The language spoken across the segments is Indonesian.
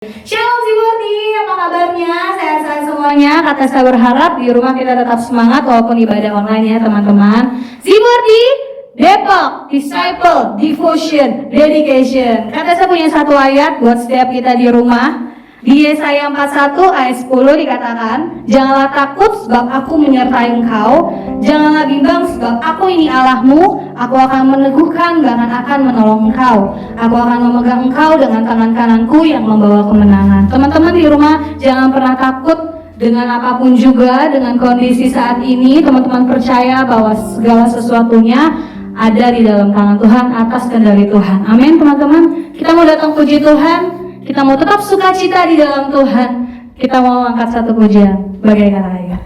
Shalom Sibordi, apa kabarnya? Sehat-sehat semuanya. Kata saya berharap di rumah kita tetap semangat walaupun ibadah online ya teman-teman. Sibordi, Depok, Disciple, Devotion, Dedication. Kata saya punya satu ayat buat setiap kita di rumah. Di Yesaya 41 ayat 10 dikatakan, janganlah takut sebab aku menyertai engkau, janganlah bimbang sebab aku ini Allahmu, aku akan meneguhkan bahkan akan menolong engkau, aku akan memegang engkau dengan tangan kananku yang membawa kemenangan. Teman-teman di rumah jangan pernah takut dengan apapun juga, dengan kondisi saat ini. Teman-teman percaya bahwa segala sesuatunya ada di dalam tangan Tuhan, atas kendali Tuhan. Amin teman-teman. Kita mau datang puji Tuhan, kita mau tetap sukacita di dalam Tuhan. Kita mau angkat satu pujian bagaikan ayat.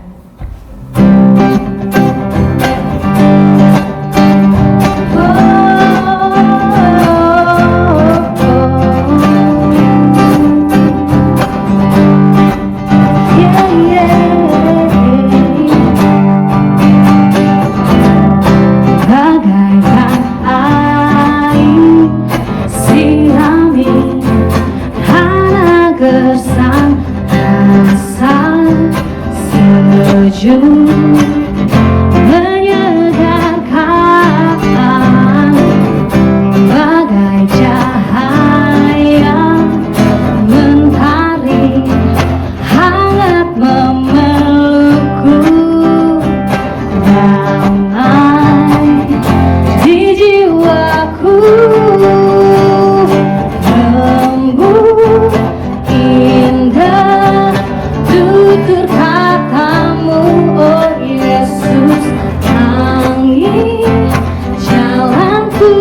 Menyegarkan bagai cahaya mentari hangat memelukku, damai di jiwaku, lembut indah tutur katamu, oh Yesus, angin jalanku,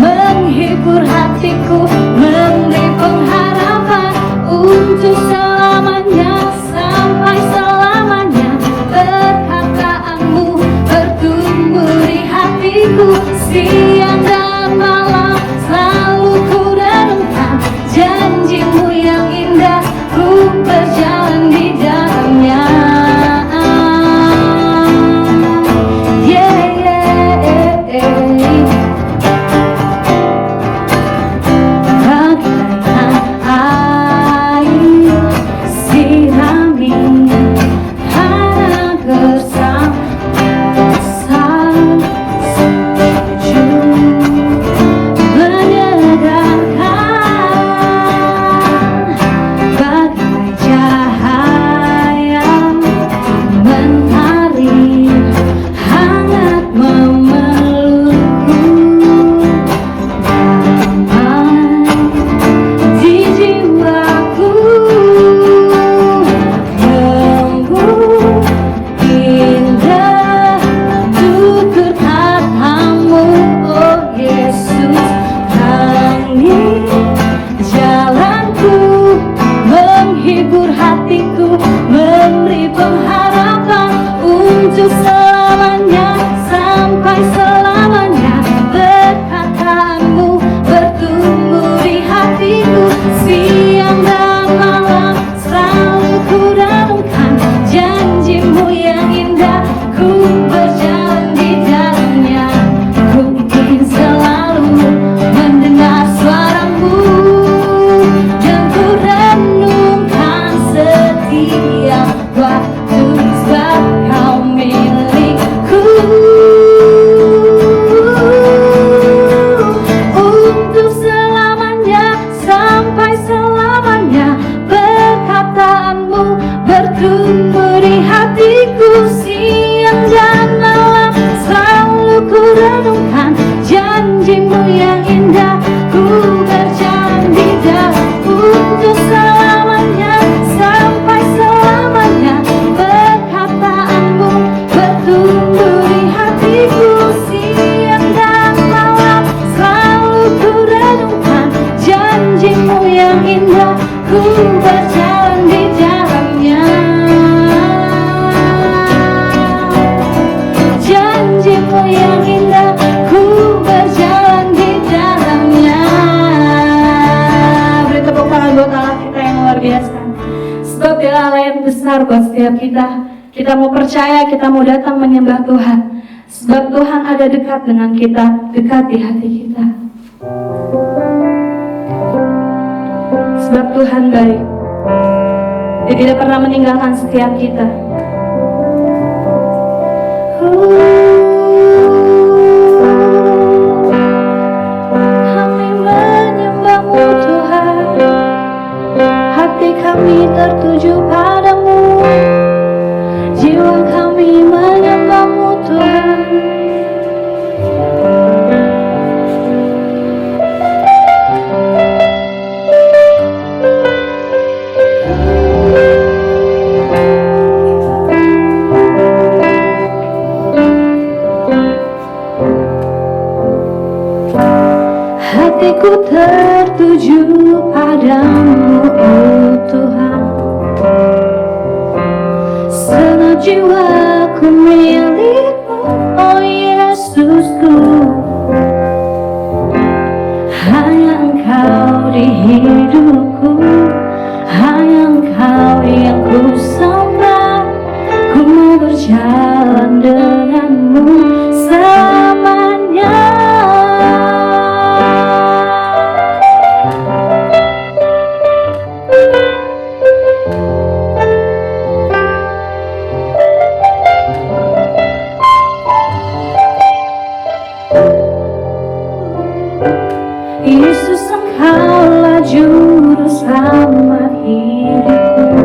menghibur hatiku, memberi pengharapan untuk selamanya, sampai selamanya. Perkataanmu bertumbuh di hatiku, siang dan malam selalu ku renungkan janjimu yang indah, ku berjalan di dalamnya. Bagaikan air sirami tanah gersang, asal sejuk menyegarkan bagai cahaya mentari hangat memelukku, damai di jiwaku, lembut indah tutur katamu, oh Yesus, angin jalanku, menghibur hatiku, memberi pengharapan untuk selamanya, sampai selamanya. Perkataanmu bertumbuh di hatiku, siang dan malam selalu ku renungkan janjimu yang indah, ku berjalan di dalamnya. Ku ingin selalu mendengar suaramu, dan ku renungkan setiap waktu, sebab kau milikku untuk selamanya, sampai selamanya. Perkataanmu bertumbuh di hatiku, siang dan malam selalu ku renungkan janjimu yang indah, ku berjalan di dalam untuk selamanya, sampai selamanya. Perkataanmu bertumbuh di hatiku, siang dan malam selalu ku renungkan janjimu yang indah, ku berjalan di dalamnya. Janjimu yang indah, ku berjalan di dalamnya. Beri tepuk tangan buat Allah kita yang luar biasa. Sebab Dia Allah yang besar buat setiap kita. Kita mau percaya, kita mau datang menyembah Tuhan. Sebab Tuhan ada dekat dengan kita, dekat di hati kita. Sebab Tuhan baik. Dia tidak pernah meninggalkan setiap kita. Kami menyembah-Mu Tuhan, hati kami tertuju padamu, jiwa kami menyembah-Mu Tuhan. Hatiku tertuju padamu, oh Tuhan. Segenap jiwaku milikmu, oh Yesusku. Hanya Engkau di hidupku, hanya Engkau yang ku sembah. Ku mau berjalan denganmu selamanya. Yesus, Engkaulah juru selamat hidupku.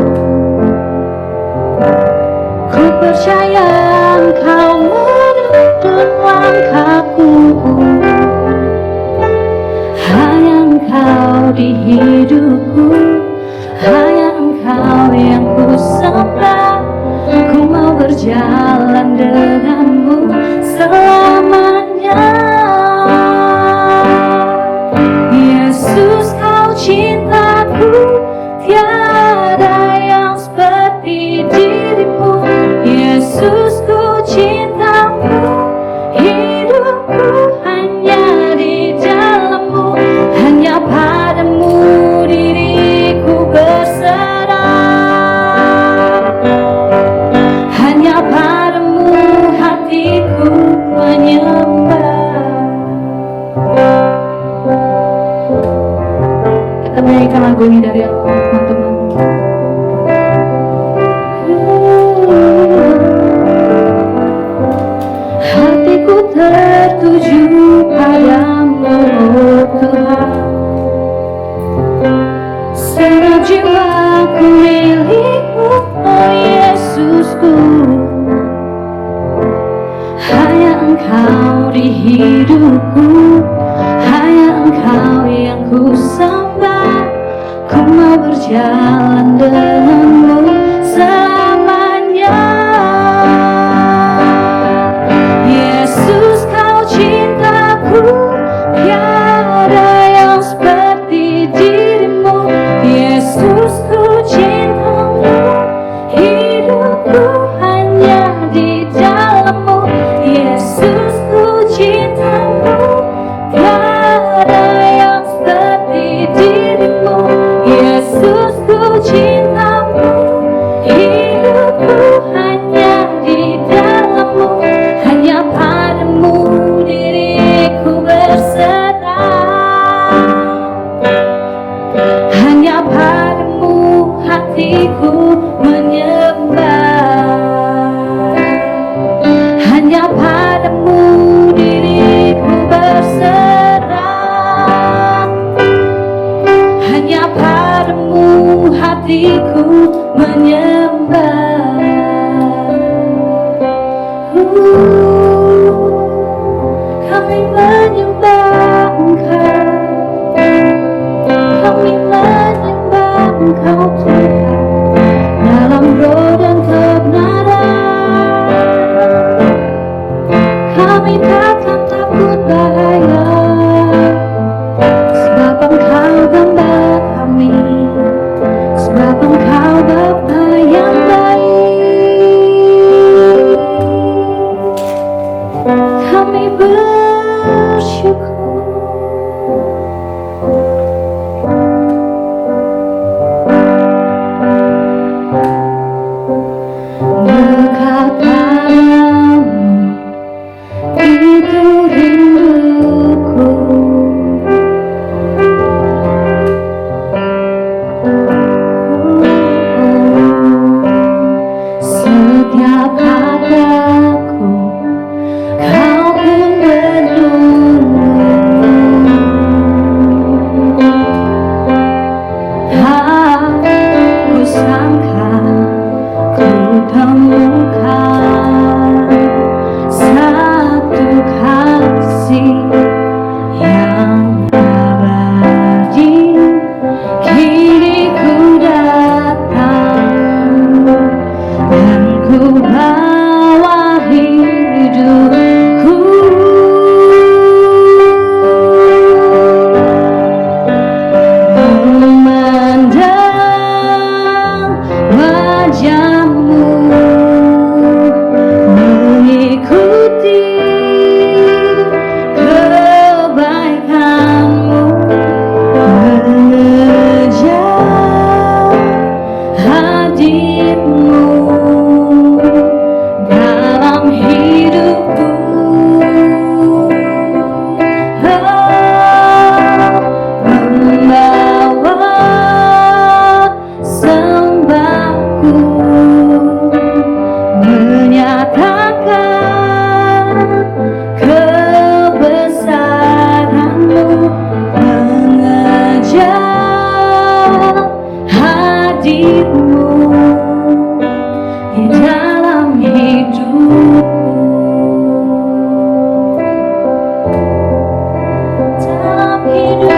Ku percaya Engkau menuntun langkahku. Hanya Engkau di hidupku, hanya Engkau yang ku sembah. Ku mau berjalan denganmu selamanya. Yesus, Kau cintaku, tiada yang seperti dirimu. Yesus, ku cintamu, hidupku hanya di dalammu. Hanya padamu diriku berserah, hanya padamu hatiku menyembah. Kita menyanyikan lagu ini dari awal, teman-teman. Hatiku tertuju padamu, oh Tuhan. Segenap jiwaku milikmu, oh Yesusku. Hanya Engkau di hidupku, hanya Engkau yang ku sembah. Ku mau berjalan denganmu selamanya. Yesus, Kau cintaku, tiada yang seperti dirimu. Yesus, ku cintamu, hidupku hanya di dalammu. Yesus, ku cintamu, tiada yang seperti dirimu. Yesus, ku cintamu, hidupku hanya di dalammu. Hanya padamu diriku berserah, hanya padamu hatiku menyembah. Hanya padamu diriku berserah, hanya padamu hatiku menyembah. Kami menyembah Engkau, kami menyembah Engkau Tuhan, dalam roh dan kebenaran. Kami takkan takut bahaya, sebab Engkau Bapa kami, sebab Engkau Bapa yang baik. Kami bersyukur. Dekat padamu, itu rinduku. sangka ku temukan satu kasih yang abadi. Kini ku datang dan ku bawa hidupku, memandang wajahmu, mengikuti kebaikanmu, mengejar hadirmu dalam hidupku. Membawa sembahku, menyatakan kebesaranmu, mengejar hadirmu di dalam hidupku, dalam hidupku.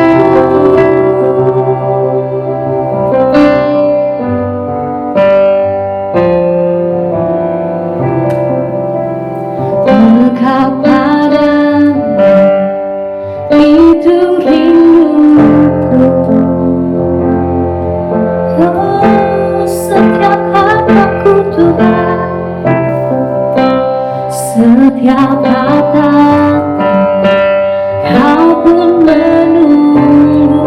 Dekat padamu itu rinduku. Oh, setiap kataku Tuhan, setiap kata Kau pun menunggu.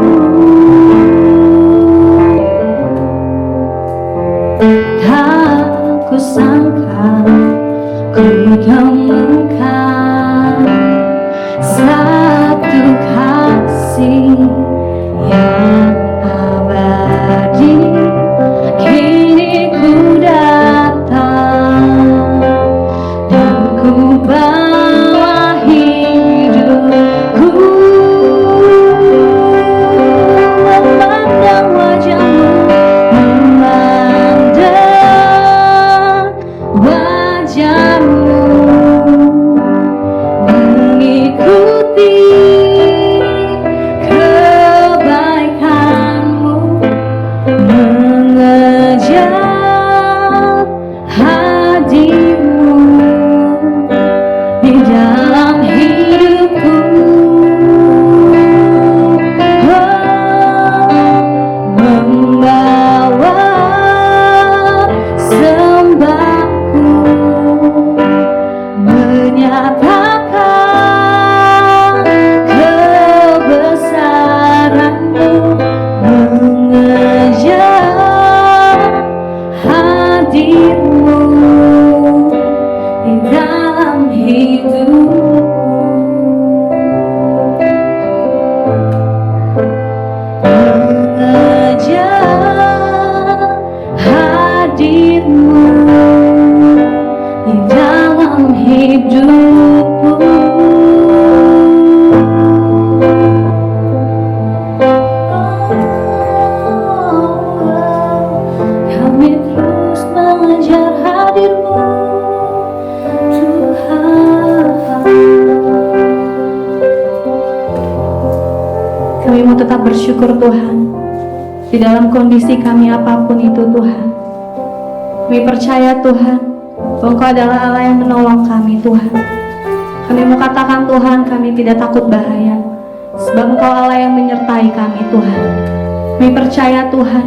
Tak kusangka ku temukan satu kasih yang abadi. Kini ku datang dan ku bawa hidupku, memandang wajahmu, memandang wajahmu, mengikuti kebaikanmu, mengejar hadirmu di dalam hidupku. Membawa sembahku, menyatakan kebesaranmu, mengejar hadirmu di dalam hidupku, mengejar hadirmu di dalam hidupku. Kami terus mengejar hadirmu, Tuhan. Kami mau tetap bersyukur Tuhan di dalam kondisi kami apapun itu Tuhan. Kami percaya Tuhan bahwa Engkau adalah Allah yang menolong kami Tuhan. Kami mau katakan Tuhan, kami tidak takut bahaya, sebab Engkau Allah yang menyertai kami Tuhan. Kami percaya Tuhan,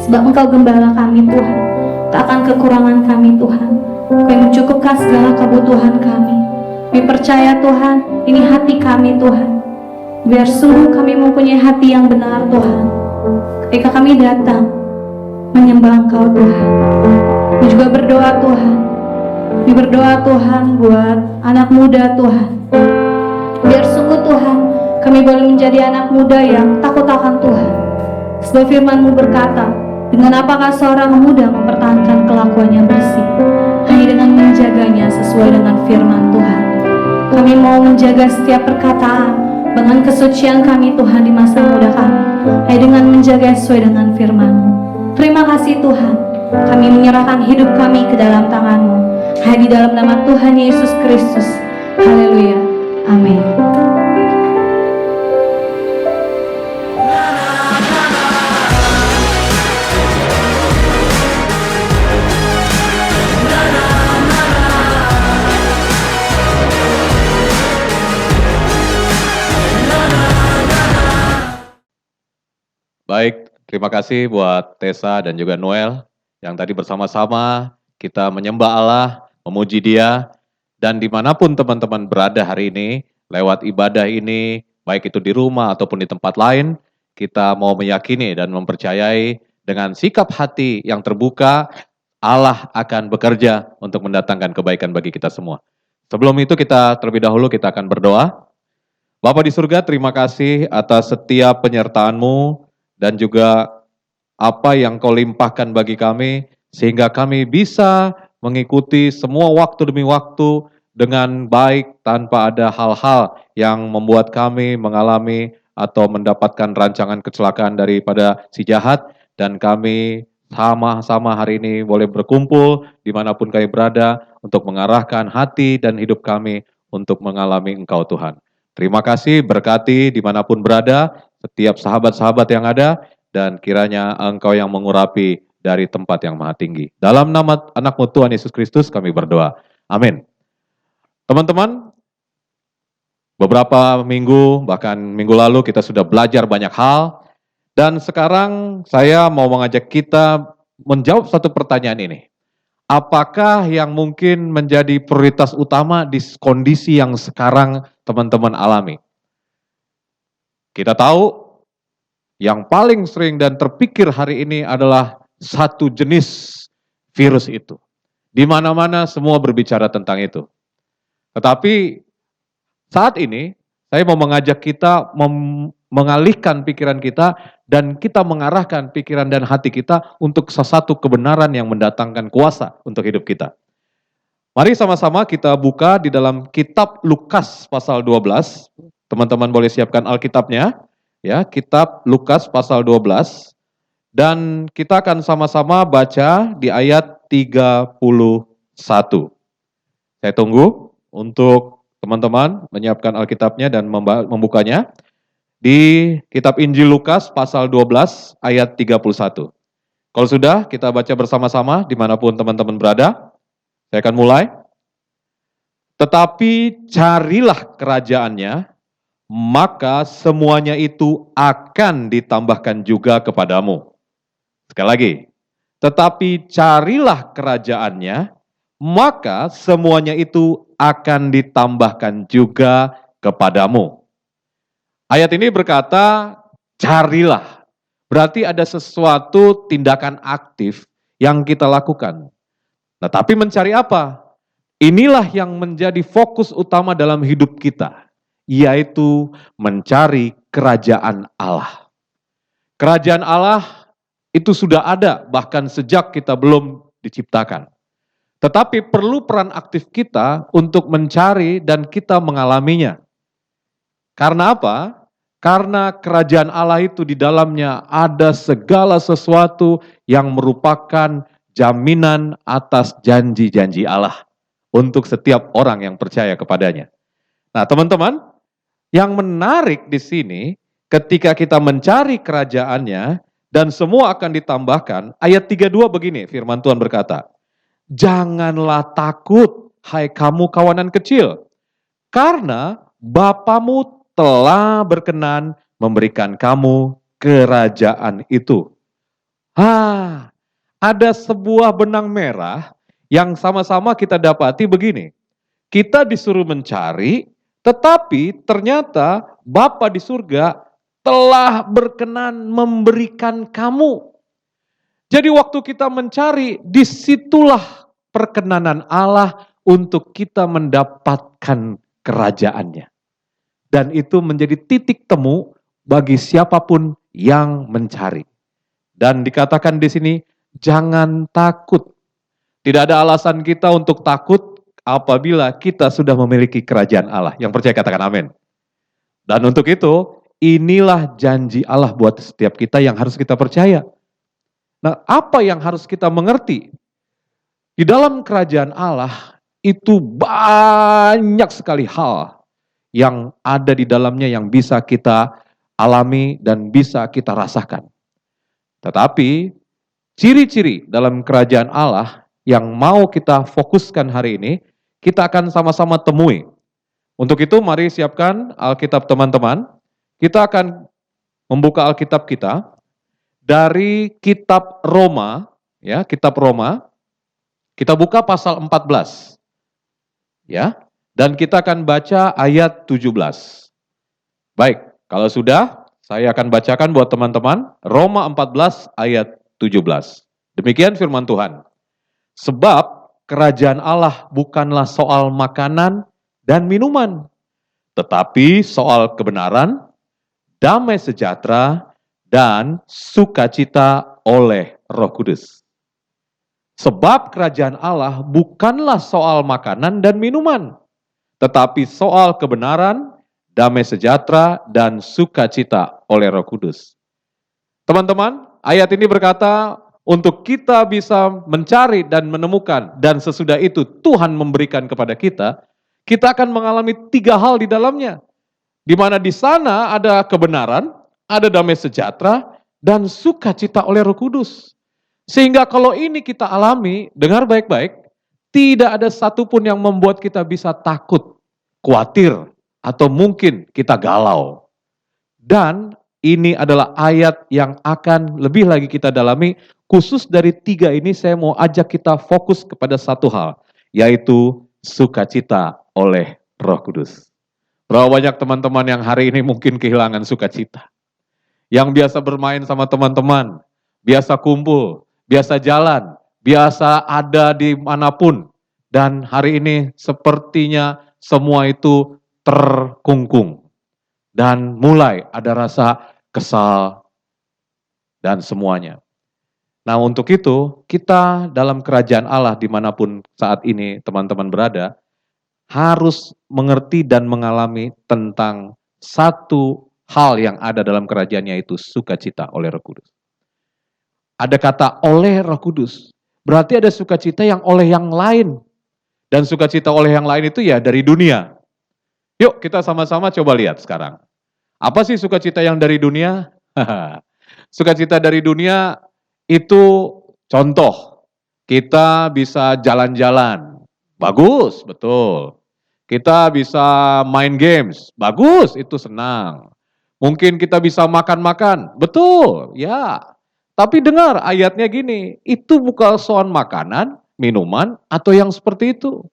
sebab Engkau gembala kami Tuhan, tak akan kekurangan kami Tuhan. Kau yang mencukupkan segala kebutuhan kami. Kami percaya Tuhan, ini hati kami Tuhan. Biar sungguh kami mempunyai hati yang benar Tuhan. Ketika kami datang menyembah Engkau Tuhan, kami juga berdoa Tuhan. Kami berdoa Tuhan buat anak muda Tuhan. Biar sungguh Tuhan, kami boleh menjadi anak muda yang takut akan Tuhan. Sebab firman-Mu berkata, dengan apakah seorang muda mempertahankan kelakuannya bersih? Hanya dengan menjaganya sesuai dengan firman Tuhan. Kami mau menjaga setiap perkataan dengan kesucian kami Tuhan di masa muda kami, hanya dengan menjaga sesuai dengan firman-Mu. Terima kasih Tuhan, kami menyerahkan hidup kami ke dalam tangan-Mu. Hanya di dalam nama Tuhan Yesus Kristus. Haleluya. Amin. Baik, terima kasih buat Tessa dan juga Noel yang tadi bersama-sama kita menyembah Allah, memuji Dia, dan dimanapun teman-teman berada hari ini, lewat ibadah ini, baik itu di rumah ataupun di tempat lain, kita mau meyakini dan mempercayai dengan sikap hati yang terbuka, Allah akan bekerja untuk mendatangkan kebaikan bagi kita semua. Sebelum itu terlebih dahulu kita akan berdoa. Bapa di surga, terima kasih atas setiap penyertaan-Mu, dan juga apa yang Kau limpahkan bagi kami, sehingga kami bisa mengikuti semua waktu demi waktu dengan baik tanpa ada hal-hal yang membuat kami mengalami atau mendapatkan rancangan kecelakaan daripada si jahat, dan kami sama-sama hari ini boleh berkumpul dimanapun kami berada untuk mengarahkan hati dan hidup kami untuk mengalami Engkau Tuhan. Terima kasih, berkati dimanapun berada, setiap sahabat-sahabat yang ada, dan kiranya Engkau yang mengurapi dari tempat yang maha tinggi. Dalam nama anak-Mu Tuhan Yesus Kristus kami berdoa. Amin. Teman-teman, beberapa minggu, bahkan minggu lalu kita sudah belajar banyak hal, dan sekarang saya mau mengajak kita menjawab satu pertanyaan ini. Apakah yang mungkin menjadi prioritas utama di kondisi yang sekarang teman-teman alami? Kita tahu yang paling sering dan terpikir hari ini adalah satu jenis virus itu. Di mana-mana semua berbicara tentang itu. Tetapi saat ini saya mau mengajak kita mengalihkan pikiran kita dan kita mengarahkan pikiran dan hati kita untuk sesuatu kebenaran yang mendatangkan kuasa untuk hidup kita. Mari sama-sama kita buka di dalam kitab Lukas pasal 12. Teman-teman boleh siapkan Alkitabnya, ya, kitab Lukas pasal 12, dan kita akan sama-sama baca di ayat 31. Saya tunggu untuk teman-teman menyiapkan Alkitabnya dan membukanya di kitab Injil Lukas pasal 12 ayat 31. Kalau sudah, kita baca bersama-sama dimanapun teman-teman berada. Saya akan mulai. Tetapi carilah kerajaannya, maka semuanya itu akan ditambahkan juga kepadamu. Sekali lagi, tetapi carilah kerajaannya, maka semuanya itu akan ditambahkan juga kepadamu. Ayat ini berkata, carilah. Berarti ada sesuatu tindakan aktif yang kita lakukan. Nah, tapi mencari apa? Inilah yang menjadi fokus utama dalam hidup kita, yaitu mencari kerajaan Allah. Kerajaan Allah itu sudah ada bahkan sejak kita belum diciptakan. Tetapi perlu peran aktif kita untuk mencari dan kita mengalaminya. Karena apa? Karena kerajaan Allah itu di dalamnya ada segala sesuatu yang merupakan jaminan atas janji-janji Allah untuk setiap orang yang percaya kepadanya. Nah, teman-teman, yang menarik di sini ketika kita mencari kerajaannya dan semua akan ditambahkan, ayat 32 begini, firman Tuhan berkata, janganlah takut, hai kamu kawanan kecil, karena Bapamu telah berkenan memberikan kamu kerajaan itu. Ada sebuah benang merah yang sama-sama kita dapati begini. Kita disuruh mencari, tetapi ternyata Bapa di surga telah berkenan memberikan kamu. Jadi waktu kita mencari, disitulah perkenanan Allah untuk kita mendapatkan kerajaannya. Dan itu menjadi titik temu bagi siapapun yang mencari. Dan dikatakan di sini, jangan takut. Tidak ada alasan kita untuk takut apabila kita sudah memiliki kerajaan Allah. Yang percaya katakan amin. Dan untuk itu, inilah janji Allah buat setiap kita yang harus kita percaya. Nah, apa yang harus kita mengerti? Di dalam kerajaan Allah itu banyak sekali hal yang ada di dalamnya yang bisa kita alami dan bisa kita rasakan. Tetapi ciri-ciri dalam kerajaan Allah yang mau kita fokuskan hari ini, kita akan sama-sama temui. Untuk itu mari siapkan Alkitab teman-teman. Kita akan membuka Alkitab kita dari kitab Roma, ya, kitab Roma. Kita buka pasal 14. Ya. Dan kita akan baca ayat 17. Baik, kalau sudah saya akan bacakan buat teman-teman Roma 14 ayat 17. Demikian firman Tuhan. Sebab kerajaan Allah bukanlah soal makanan dan minuman, tetapi soal kebenaran, damai sejahtera, dan sukacita oleh Roh Kudus. Sebab kerajaan Allah bukanlah soal makanan dan minuman, tetapi soal kebenaran, damai sejahtera, dan sukacita oleh Roh Kudus. Teman-teman, ayat ini berkata, untuk kita bisa mencari dan menemukan, dan sesudah itu Tuhan memberikan kepada kita, kita akan mengalami 3 hal di dalamnya. Di mana di sana ada kebenaran, ada damai sejahtera, dan sukacita oleh Roh Kudus. Sehingga kalau ini kita alami, dengar baik-baik, tidak ada satupun yang membuat kita bisa takut, khawatir, atau mungkin kita galau. Dan ini adalah ayat yang akan lebih lagi kita dalami. Khusus dari 3 ini saya mau ajak kita fokus kepada satu hal, yaitu sukacita oleh Roh Kudus. Berapa banyak teman-teman yang hari ini mungkin kehilangan sukacita. Yang biasa bermain sama teman-teman, biasa kumpul, biasa jalan, biasa ada di manapun. Dan hari ini sepertinya semua itu terkungkung. Dan mulai ada rasa kesal dan semuanya. Nah, untuk itu kita dalam kerajaan Allah dimanapun saat ini teman-teman berada, harus mengerti dan mengalami tentang satu hal yang ada dalam kerajaannya, yaitu sukacita oleh Roh Kudus. Ada kata oleh Roh Kudus, berarti ada sukacita yang oleh yang lain. Dan sukacita oleh yang lain itu ya dari dunia. Yuk kita sama-sama coba lihat sekarang. Apa sih sukacita yang dari dunia? Sukacita dari dunia itu contoh, kita bisa jalan-jalan, bagus, betul. Kita bisa main games, bagus, itu senang. Mungkin kita bisa makan-makan, betul, ya. Tapi dengar ayatnya gini, itu bukan soal makanan, minuman, atau yang seperti itu.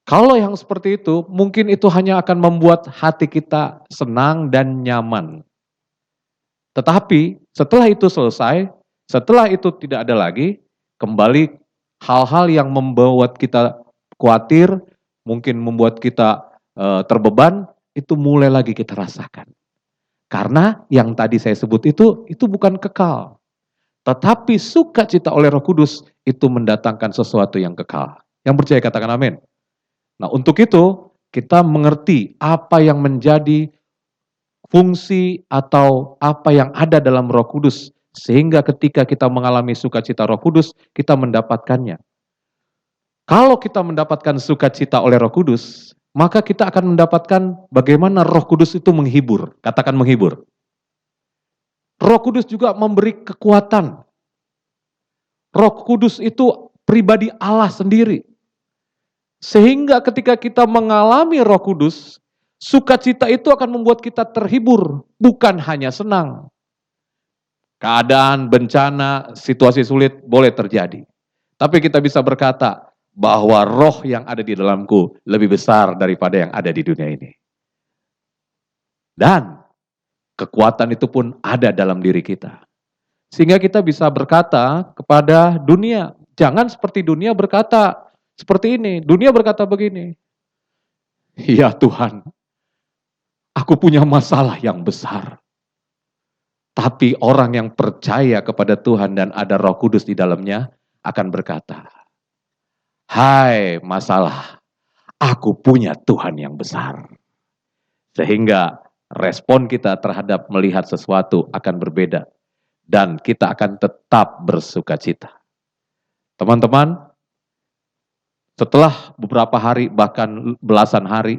Kalau yang seperti itu, mungkin itu hanya akan membuat hati kita senang dan nyaman. Tetapi setelah itu selesai, setelah itu tidak ada lagi, kembali hal-hal yang membuat kita khawatir, mungkin membuat kita terbeban, itu mulai lagi kita rasakan. Karena yang tadi saya sebut itu bukan kekal. Tetapi sukacita oleh Roh Kudus itu mendatangkan sesuatu yang kekal. Yang percaya katakan amin. Nah, untuk itu kita mengerti apa yang menjadi fungsi atau apa yang ada dalam Roh Kudus, sehingga ketika kita mengalami sukacita Roh Kudus, kita mendapatkannya. Kalau kita mendapatkan sukacita oleh Roh Kudus, maka kita akan mendapatkan bagaimana Roh Kudus itu menghibur. Katakan menghibur. Roh Kudus juga memberi kekuatan. Roh Kudus itu pribadi Allah sendiri. Sehingga ketika kita mengalami Roh Kudus, sukacita itu akan membuat kita terhibur, bukan hanya senang. Keadaan, bencana, situasi sulit boleh terjadi. Tapi kita bisa berkata bahwa roh yang ada di dalamku lebih besar daripada yang ada di dunia ini. Dan kekuatan itu pun ada dalam diri kita. Sehingga kita bisa berkata kepada dunia, jangan seperti dunia berkata seperti ini. Dunia berkata begini, ya Tuhan, aku punya masalah yang besar. Tapi orang yang percaya kepada Tuhan dan ada Roh Kudus di dalamnya akan berkata, hai masalah, aku punya Tuhan yang besar. Sehingga respon kita terhadap melihat sesuatu akan berbeda. dan kita akan tetap bersuka cita. Teman-teman, setelah beberapa hari, bahkan belasan hari,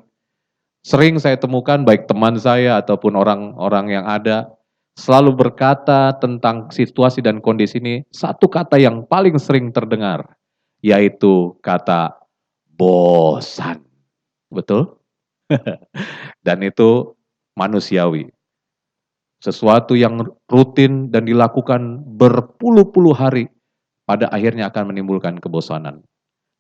sering saya temukan baik teman saya ataupun orang-orang yang ada, selalu berkata tentang situasi dan kondisi ini, satu kata yang paling sering terdengar, yaitu kata bosan. Betul? Dan itu manusiawi. Sesuatu yang rutin dan dilakukan berpuluh-puluh hari, pada akhirnya akan menimbulkan kebosanan.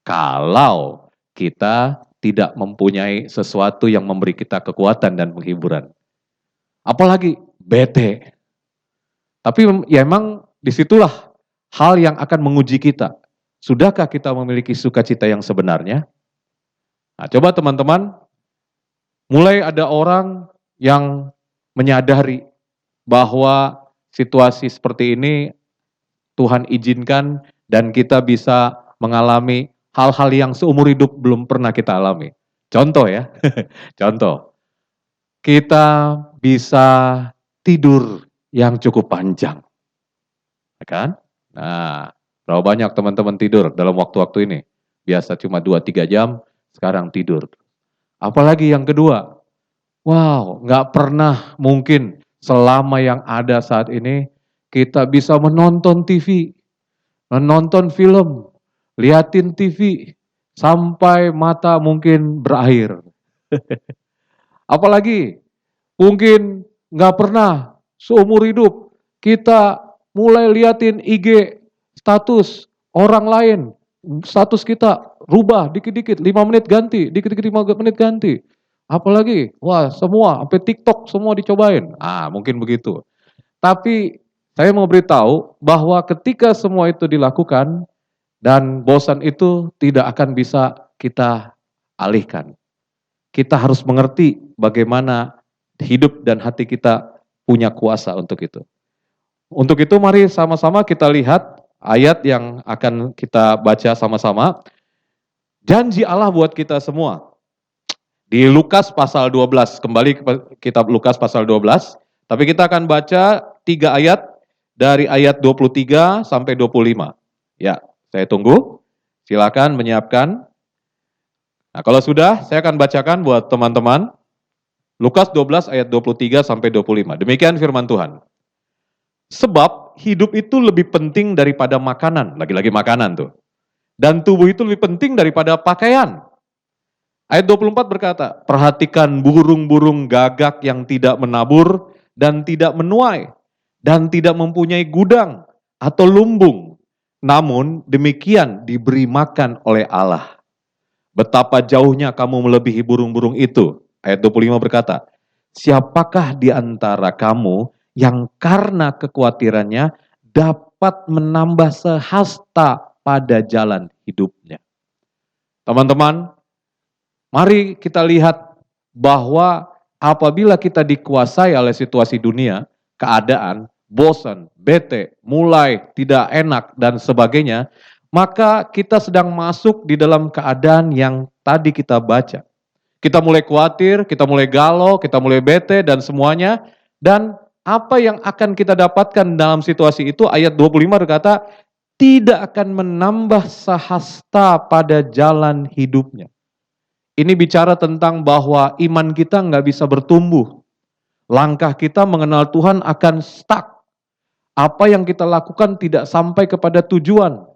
Kalau kita tidak mempunyai sesuatu yang memberi kita kekuatan dan penghiburan. Apalagi bete. Tapi ya emang disitulah hal yang akan menguji kita. Sudahkah kita memiliki sukacita yang sebenarnya? Nah, coba teman-teman, mulai ada orang yang menyadari bahwa situasi seperti ini Tuhan izinkan dan kita bisa mengalami hal-hal yang seumur hidup belum pernah kita alami. Contoh ya, contoh. Kita bisa tidur yang cukup panjang. Ya kan? Nah, berapa banyak teman-teman tidur dalam waktu-waktu ini? Biasa cuma 2-3 jam, sekarang tidur. Apalagi yang kedua, wow, nggak pernah mungkin selama yang ada saat ini kita bisa menonton TV, menonton film, liatin TV, sampai mata mungkin berair. Apalagi mungkin nggak pernah seumur hidup kita mulai liatin IG status orang lain, status kita rubah dikit-dikit, 5 menit ganti, dikit-dikit 5 menit ganti. Apalagi, wah semua, sampai TikTok semua dicobain. Mungkin begitu. Tapi saya mau beritahu bahwa ketika semua itu dilakukan, dan bosan itu tidak akan bisa kita alihkan. Kita harus mengerti bagaimana hidup dan hati kita punya kuasa untuk itu. Untuk itu mari sama-sama kita lihat ayat yang akan kita baca sama-sama. Janji Allah buat kita semua. Di Lukas pasal 12, kembali ke kitab Lukas pasal 12, tapi kita akan baca 3 ayat dari ayat 23 sampai 25. Ya, saya tunggu. Silakan menyiapkan. Nah, kalau sudah, saya akan bacakan buat teman-teman. Lukas 12 ayat 23 sampai 25. Demikian firman Tuhan. Sebab hidup itu lebih penting daripada makanan. Lagi-lagi makanan tuh. Dan tubuh itu lebih penting daripada pakaian. Ayat 24 berkata, perhatikan burung-burung gagak yang tidak menabur dan tidak menuai dan tidak mempunyai gudang atau lumbung. Namun demikian diberi makan oleh Allah. Betapa jauhnya kamu melebihi burung-burung itu. Ayat 25 berkata, siapakah di antara kamu yang karena kekhawatirannya dapat menambah sehasta pada jalan hidupnya. Teman-teman, mari kita lihat bahwa apabila kita dikuasai oleh situasi dunia, keadaan, bosan, bete, mulai tidak enak dan sebagainya, maka kita sedang masuk di dalam keadaan yang tadi kita baca. Kita mulai khawatir, kita mulai galau, kita mulai bete dan semuanya. Dan apa yang akan kita dapatkan dalam situasi itu, ayat 25 berkata, tidak akan menambah sehasta pada jalan hidupnya. Ini bicara tentang bahwa iman kita nggak bisa bertumbuh. Langkah kita mengenal Tuhan akan stuck. Apa yang kita lakukan tidak sampai kepada tujuan.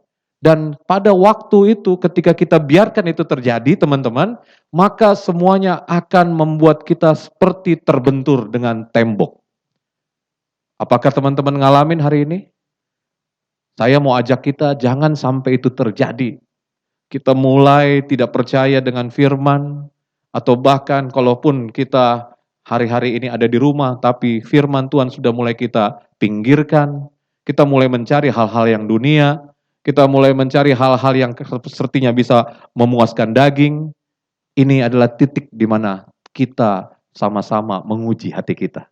Dan pada waktu itu ketika kita biarkan itu terjadi teman-teman, maka semuanya akan membuat kita seperti terbentur dengan tembok. Apakah teman-teman ngalamin hari ini? Saya mau ajak kita jangan sampai itu terjadi. Kita mulai tidak percaya dengan firman, atau bahkan kalaupun kita hari-hari ini ada di rumah, tapi firman Tuhan sudah mulai kita pinggirkan, kita mulai mencari hal-hal yang dunia, kita mulai mencari hal-hal yang sepertinya bisa memuaskan daging. Ini adalah titik di mana kita sama-sama menguji hati kita.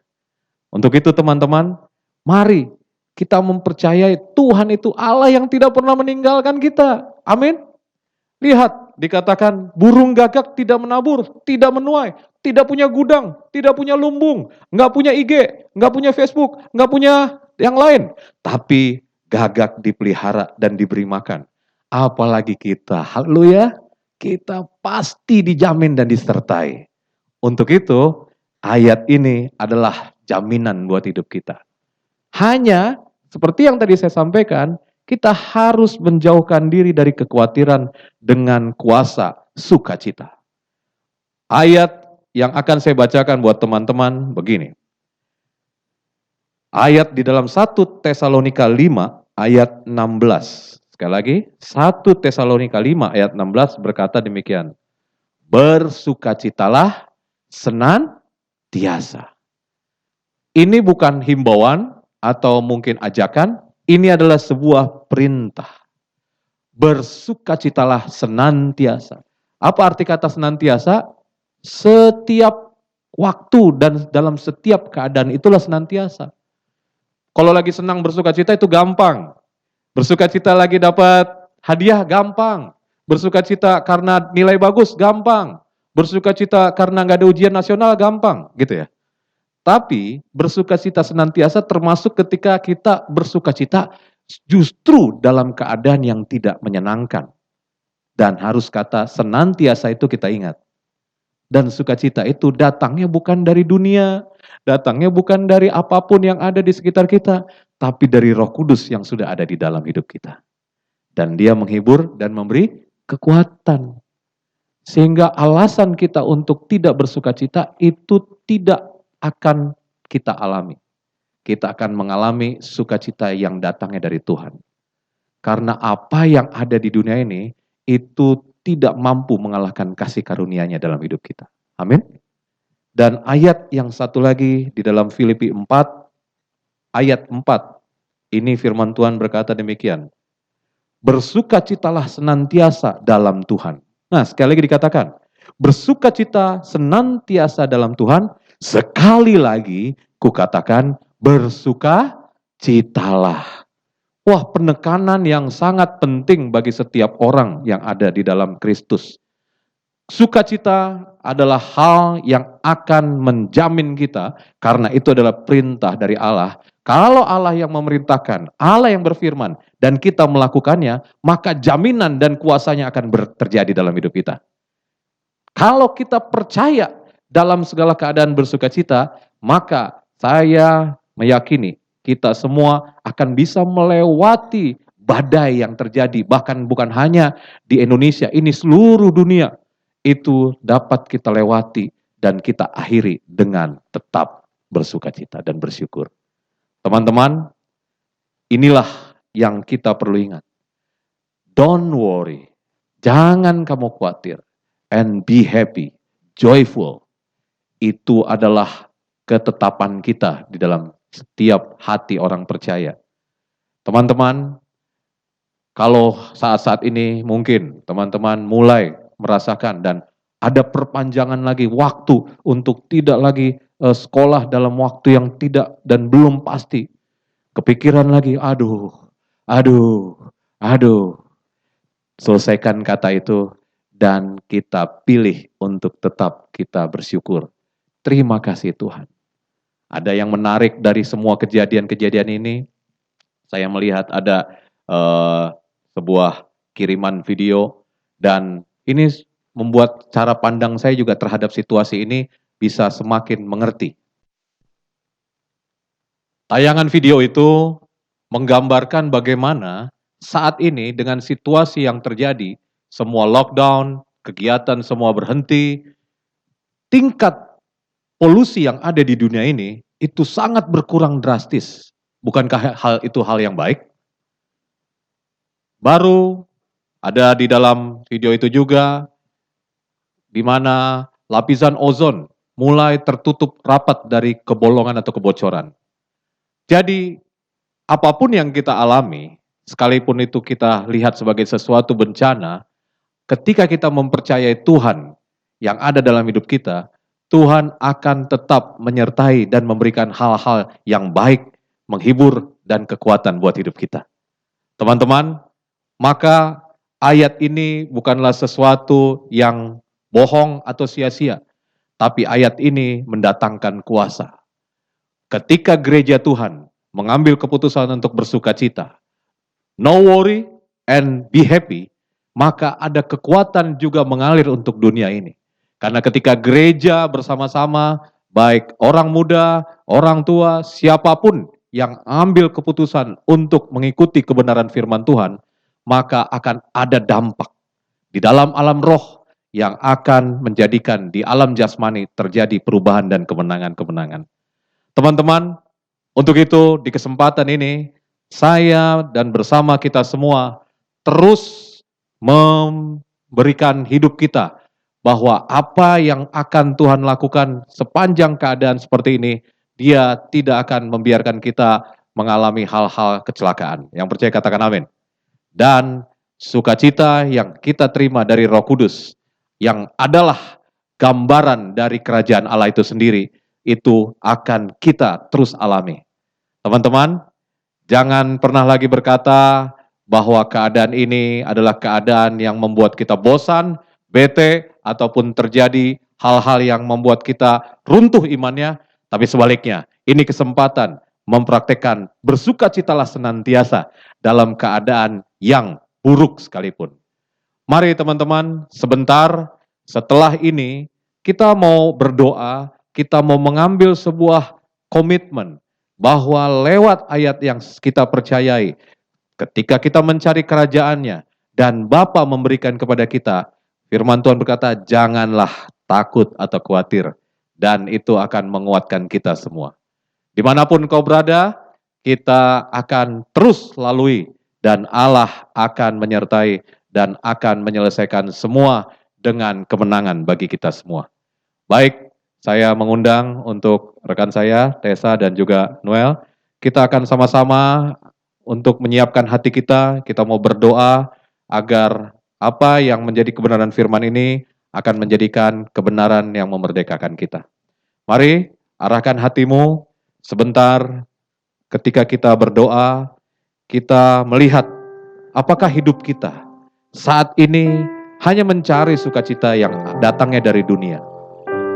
Untuk itu teman-teman, mari kita mempercayai Tuhan itu Allah yang tidak pernah meninggalkan kita. Amin. Lihat, dikatakan burung gagak tidak menabur, tidak menuai, tidak punya gudang, tidak punya lumbung, nggak punya IG, nggak punya Facebook, nggak punya yang lain. Tapi gagak dipelihara dan diberi makan. Apalagi kita, haleluya, kita pasti dijamin dan disertai. Untuk itu, ayat ini adalah jaminan buat hidup kita. Hanya, seperti yang tadi saya sampaikan, kita harus menjauhkan diri dari kekhawatiran dengan kuasa sukacita. Ayat yang akan saya bacakan buat teman-teman begini. Ayat di dalam 1 Tesalonika 5 ayat 16. Sekali lagi, 1 Tesalonika 5 ayat 16 berkata demikian. Bersukacitalah senantiasa. Ini bukan himbauan atau mungkin ajakan, ini adalah sebuah perintah. Bersukacitalah senantiasa. Apa arti kata senantiasa? Setiap waktu dan dalam setiap keadaan itulah senantiasa. Kalau lagi senang bersukacita itu gampang. Bersukacita lagi dapat hadiah gampang. Bersukacita karena nilai bagus gampang. Bersukacita karena nggak ada ujian nasional gampang, gitu ya. Tapi bersukacita senantiasa termasuk ketika kita bersukacita justru dalam keadaan yang tidak menyenangkan. Dan harus kata senantiasa itu kita ingat. Dan sukacita itu datangnya bukan dari dunia, datangnya bukan dari apapun yang ada di sekitar kita, tapi dari Roh Kudus yang sudah ada di dalam hidup kita. Dan dia menghibur dan memberi kekuatan. Sehingga alasan kita untuk tidak bersukacita itu tidak akan kita alami. Kita akan mengalami sukacita yang datangnya dari Tuhan. Karena apa yang ada di dunia ini, itu tidak mampu mengalahkan kasih karunia-Nya dalam hidup kita. Amin. Dan ayat yang satu lagi di dalam Filipi 4, ayat 4. Ini firman Tuhan berkata demikian. Bersukacitalah senantiasa dalam Tuhan. Nah, sekali lagi dikatakan, bersukacita senantiasa dalam Tuhan, sekali lagi kukatakan bersukacitalah. Wah, penekanan yang sangat penting bagi setiap orang yang ada di dalam Kristus. Sukacita adalah hal yang akan menjamin kita, karena itu adalah perintah dari Allah. Kalau Allah yang memerintahkan, Allah yang berfirman, dan kita melakukannya, maka jaminan dan kuasanya akan terjadi dalam hidup kita. Kalau kita percaya dalam segala keadaan bersukacita, maka saya meyakini kita semua akan bisa melewati badai yang terjadi, bahkan bukan hanya di Indonesia, ini seluruh dunia, itu dapat kita lewati dan kita akhiri dengan tetap bersukacita dan bersyukur. Teman-teman, inilah yang kita perlu ingat. Don't worry, jangan kamu khawatir, and be happy, joyful. Itu adalah ketetapan kita di dalam setiap hati orang percaya. Teman-teman, kalau saat-saat ini mungkin teman-teman mulai merasakan dan ada perpanjangan lagi waktu untuk tidak lagi sekolah dalam waktu yang tidak dan belum pasti. Kepikiran lagi, aduh. Selesaikan kata itu dan kita pilih untuk tetap kita bersyukur. Terima kasih Tuhan. Ada yang menarik dari semua kejadian-kejadian ini, saya melihat ada sebuah kiriman video dan ini membuat cara pandang saya juga terhadap situasi ini bisa semakin mengerti. Tayangan video itu menggambarkan bagaimana saat ini dengan situasi yang terjadi, semua lockdown, kegiatan semua berhenti, tingkat polusi yang ada di dunia ini itu sangat berkurang drastis. Bukankah itu hal yang baik? Baru ada di dalam video itu juga di mana lapisan ozon mulai tertutup rapat dari kebolongan atau kebocoran. Jadi apapun yang kita alami, sekalipun itu kita lihat sebagai sesuatu bencana, ketika kita mempercayai Tuhan yang ada dalam hidup kita, Tuhan akan tetap menyertai dan memberikan hal-hal yang baik, menghibur, dan kekuatan buat hidup kita. Teman-teman, maka ayat ini bukanlah sesuatu yang bohong atau sia-sia, tapi ayat ini mendatangkan kuasa. Ketika gereja Tuhan mengambil keputusan untuk bersuka cita, no worry and be happy, maka ada kekuatan juga mengalir untuk dunia ini. Karena ketika gereja bersama-sama, baik orang muda, orang tua, siapapun yang ambil keputusan untuk mengikuti kebenaran firman Tuhan, maka akan ada dampak di dalam alam roh yang akan menjadikan di alam jasmani terjadi perubahan dan kemenangan-kemenangan. Teman-teman, untuk itu di kesempatan ini, saya dan bersama kita semua terus memberikan hidup kita bahwa apa yang akan Tuhan lakukan sepanjang keadaan seperti ini, Dia tidak akan membiarkan kita mengalami hal-hal kecelakaan. Yang percaya katakan amin. Dan sukacita yang kita terima dari Roh Kudus, yang adalah gambaran dari kerajaan Allah itu sendiri, itu akan kita terus alami. Teman-teman, jangan pernah lagi berkata bahwa keadaan ini adalah keadaan yang membuat kita bosan, bete, ataupun terjadi hal-hal yang membuat kita runtuh imannya, tapi sebaliknya, ini kesempatan mempraktekkan bersukacitalah senantiasa dalam keadaan yang buruk sekalipun. Mari teman-teman, sebentar setelah ini kita mau berdoa, kita mau mengambil sebuah komitmen bahwa lewat ayat yang kita percayai, ketika kita mencari kerajaannya dan Bapa memberikan kepada kita, firman Tuhan berkata, janganlah takut atau khawatir, dan itu akan menguatkan kita semua. Dimanapun kau berada, kita akan terus lalui, dan Allah akan menyertai dan akan menyelesaikan semua dengan kemenangan bagi kita semua. Baik, saya mengundang untuk rekan saya, Tessa dan juga Noel, kita akan sama-sama untuk menyiapkan hati kita mau berdoa agar apa yang menjadi kebenaran firman ini akan menjadikan kebenaran yang memerdekakan kita. Mari arahkan hatimu sebentar ketika kita berdoa, kita melihat apakah hidup kita saat ini hanya mencari sukacita yang datangnya dari dunia.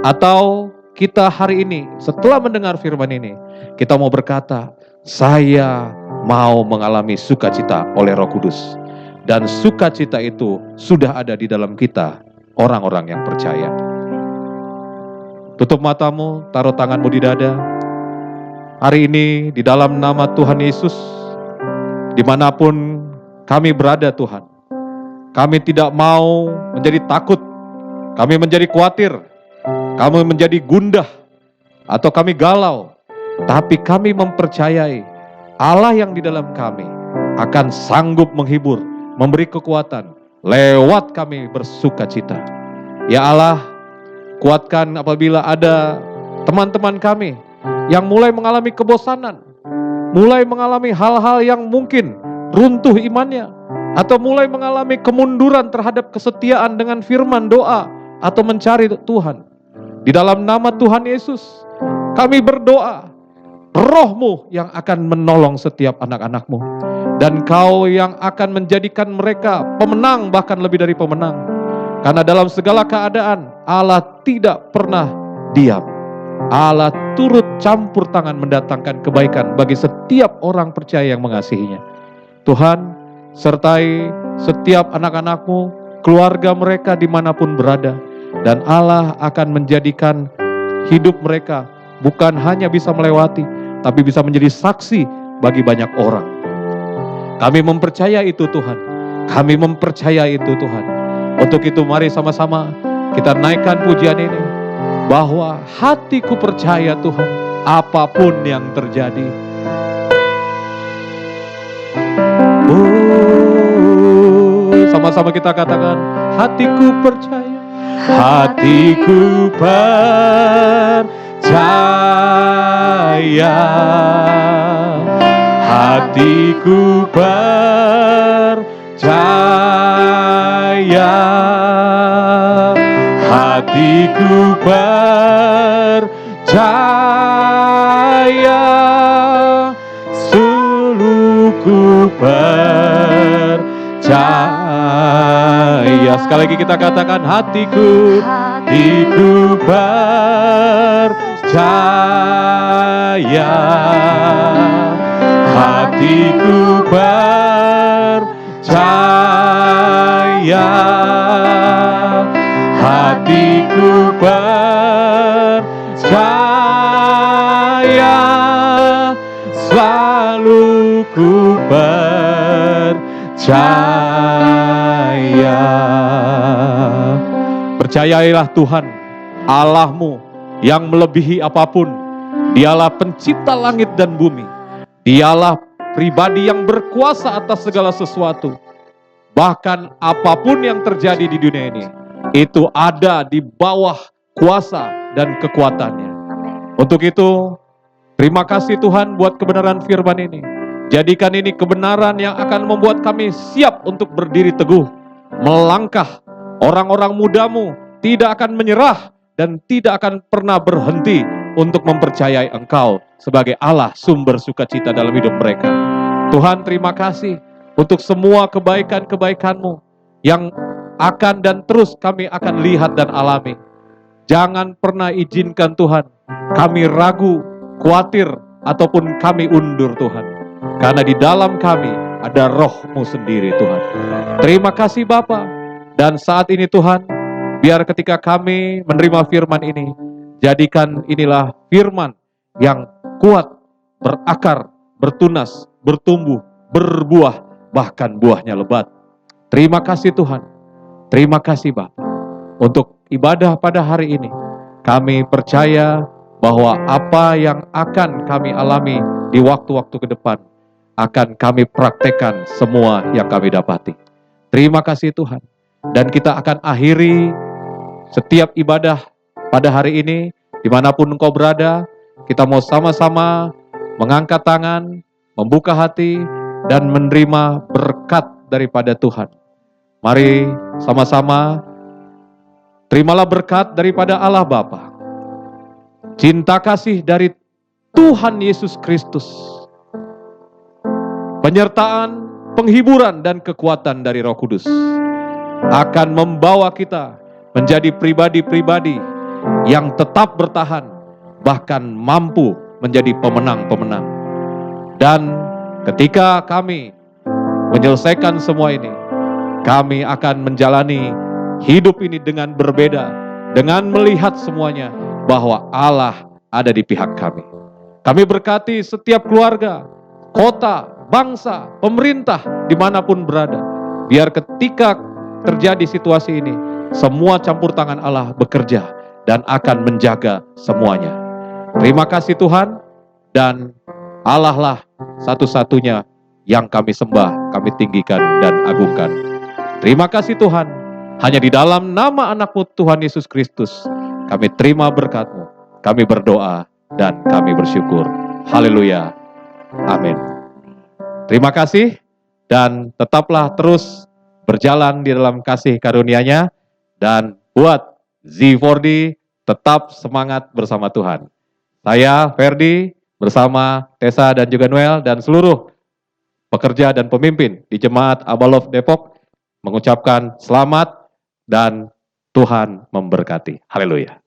Atau kita hari ini setelah mendengar firman ini, kita mau berkata, saya mau mengalami sukacita oleh Roh Kudus. Dan sukacita itu sudah ada di dalam kita, orang-orang yang percaya. Tutup matamu, taruh tanganmu di dada. Hari ini di dalam nama Tuhan Yesus, dimanapun kami berada Tuhan, kami tidak mau menjadi takut, kami menjadi khawatir, kami menjadi gundah, atau kami galau. Tapi kami mempercayai Allah yang di dalam kami akan sanggup menghibur, memberi kekuatan lewat kami bersukacita. Ya Allah, kuatkan apabila ada teman-teman kami yang mulai mengalami kebosanan, mulai mengalami hal-hal yang mungkin runtuh imannya, atau mulai mengalami kemunduran terhadap kesetiaan dengan firman doa atau mencari Tuhan. Di dalam nama Tuhan Yesus, kami berdoa, Roh-Mu yang akan menolong setiap anak-anak-Mu. Dan Kau yang akan menjadikan mereka pemenang, bahkan lebih dari pemenang. Karena dalam segala keadaan, Allah tidak pernah diam. Allah turut campur tangan mendatangkan kebaikan bagi setiap orang percaya yang mengasihinya. Tuhan, sertai setiap anak-anak-Mu, keluarga mereka dimanapun berada. Dan Allah akan menjadikan hidup mereka bukan hanya bisa melewati, tapi bisa menjadi saksi bagi banyak orang. Kami mempercaya itu Tuhan. Kami mempercaya itu Tuhan. Untuk itu mari sama-sama kita naikkan pujian ini. Bahwa hatiku percaya Tuhan, apapun yang terjadi. Sama-sama kita katakan, hatiku percaya. Hatiku percaya. Hatiku percaya. Hatiku percaya. Suluhku percaya. Sekali lagi kita katakan, hatiku percaya. hatiku percaya, hatiku percaya, selalu ku percaya. Percayailah Tuhan Allahmu yang melebihi apapun. Dialah pencipta langit dan bumi. Dialah pribadi yang berkuasa atas segala sesuatu. Bahkan apapun yang terjadi di dunia ini, itu ada di bawah kuasa dan kekuatannya. Untuk itu, terima kasih Tuhan buat kebenaran firman ini. Jadikan ini kebenaran yang akan membuat kami siap untuk berdiri teguh, melangkah. Orang-orang mudamu tidak akan menyerah dan tidak akan pernah berhenti untuk mempercayai Engkau sebagai Allah sumber sukacita dalam hidup mereka. Tuhan, terima kasih untuk semua kebaikan-kebaikan-Mu yang akan dan terus kami akan lihat dan alami. Jangan pernah izinkan Tuhan kami ragu, khawatir, ataupun kami undur Tuhan. Karena di dalam kami ada Roh-Mu sendiri Tuhan. Terima kasih Bapa. Dan saat ini Tuhan, biar ketika kami menerima firman ini, jadikan inilah firman yang kuat, berakar, bertunas, bertumbuh, berbuah, bahkan buahnya lebat. Terima kasih Tuhan. Terima kasih Bapa. Untuk ibadah pada hari ini, kami percaya bahwa apa yang akan kami alami di waktu-waktu ke depan, akan kami praktekkan semua yang kami dapati. Terima kasih Tuhan. Dan kita akan akhiri setiap ibadah pada hari ini, dimanapun engkau berada, kita mau sama-sama mengangkat tangan, membuka hati, dan menerima berkat daripada Tuhan. Mari sama-sama, terimalah berkat daripada Allah Bapa, cinta kasih dari Tuhan Yesus Kristus, penyertaan, penghiburan, dan kekuatan dari Roh Kudus akan membawa kita menjadi pribadi-pribadi yang tetap bertahan, bahkan mampu menjadi pemenang-pemenang. Dan ketika kami menyelesaikan semua ini, kami akan menjalani hidup ini dengan berbeda, dengan melihat semuanya bahwa Allah ada di pihak kami. Kami berkati setiap keluarga, kota, bangsa, pemerintah, dimanapun berada. Biar ketika terjadi situasi ini, semua campur tangan Allah bekerja dan akan menjaga semuanya. Terima kasih Tuhan, dan Allah lah satu-satunya yang kami sembah, kami tinggikan dan agungkan. Terima kasih Tuhan, hanya di dalam nama anak-Mu Tuhan Yesus Kristus, kami terima berkat-Mu, kami berdoa dan kami bersyukur. Haleluya. Amin. Terima kasih, dan tetaplah terus berjalan di dalam kasih karunia-Nya, dan buat Z4D tetap semangat bersama Tuhan. Saya Ferdi bersama Tessa dan juga Noel dan seluruh pekerja dan pemimpin di Jemaat Abalov Depok mengucapkan selamat dan Tuhan memberkati. Haleluya.